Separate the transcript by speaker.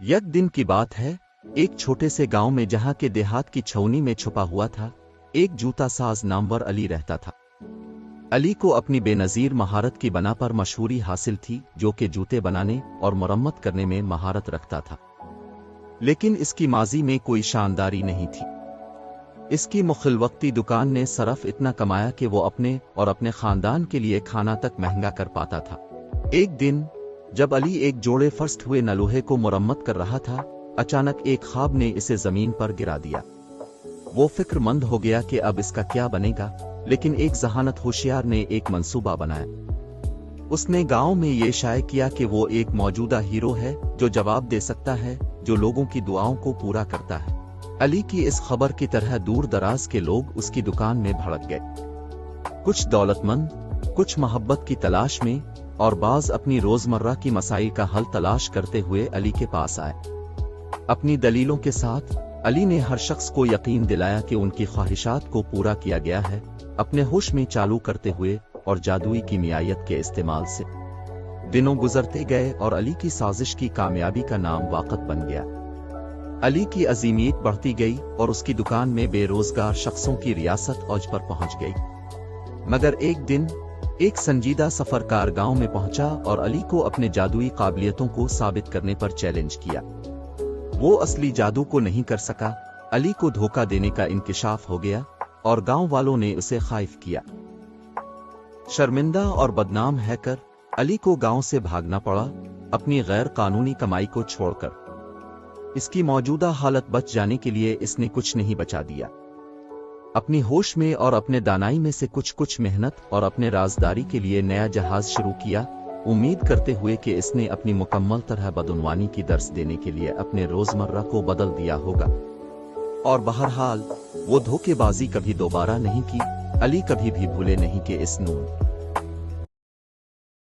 Speaker 1: एक दिन की बात है, एक छोटे से गांव में जहां के देहात की छावनी में छुपा हुआ था एक जूता साज नामवर अली रहता था। अली को अपनी बेनजीर महारत की बना पर मशहूरी हासिल थी, जो कि जूते बनाने और मरम्मत करने में महारत रखता था। लेकिन इसकी माजी में कोई शानदारी नहीं थी। इसकी मुखिलवक्ती दुकान ने सरफ इतना कमाया कि वो अपने और अपने खानदान के लिए खाना तक महंगा कर पाता था। एक दिन जब अली एक जोड़े फर्स्ट हुए नलूहे को मुरम्मत कर रहा था, अचानक एक ख्वाब ने इसे जमीन पर गिरा दिया। वो फिक्रमंद हो गया कि अब इसका क्या बनेगा, लेकिन एक जहानत होशियार ने एक मंसूबा बनाया। उसने गांव में ये शाये किया कि वो एक मौजूदा हीरो है जो जवाब दे सकता है, जो लोगों की दुआओं को पूरा करता है। अली की इस खबर की तरह दूर दराज के लोग उसकी दुकान में भड़क गए। कुछ दौलतमंद, कुछ मोहब्बत की तलाश में और बाज अपनी रोजमर्रा की मसाइल का हल तलाश करते हुए अली के पास आए। अपनी दलीलों के साथ अली ने हर शख्स को यकीन दिलाया कि उनकी ख्वाहिशात को पूरा किया गया है, अपने होश में चालू करते हुए और जादुई कीमियायत के इस्तेमाल से। दिनों गुजरते गए और अली की साजिश की कामयाबी का नाम वाक़त बन गया। अली की अजीमियत बढ़ती गई और उसकी दुकान में बेरोजगार शख्सों की रियासत औज पर पहुंच गई। मगर एक दिन एक संजीदा सफरकार गांव में पहुंचा और अली को अपने जादुई काबिलियतों को साबित करने पर चैलेंज किया। वो असली जादू को नहीं कर सका। अली को धोखा देने का इंकिशाफ हो गया और गांव वालों ने उसे खाइफ किया। शर्मिंदा और बदनाम हैकर अली को गांव से भागना पड़ा, अपनी गैर कानूनी कमाई को छोड़कर। इसकी मौजूदा हालत बच जाने के लिए इसने कुछ नहीं बचा दिया। अपनी होश में और अपने दानाई में से कुछ मेहनत और अपने राजदारी के लिए नया जहाज शुरू किया, उम्मीद करते हुए कि इसने अपनी मुकम्मल तरह बदउनवानी की दर्स देने के लिए अपने रोजमर्रा को बदल दिया होगा। और बहरहाल वो धोखेबाजी कभी दोबारा नहीं की। अली कभी भी भूले नहीं कि इस नून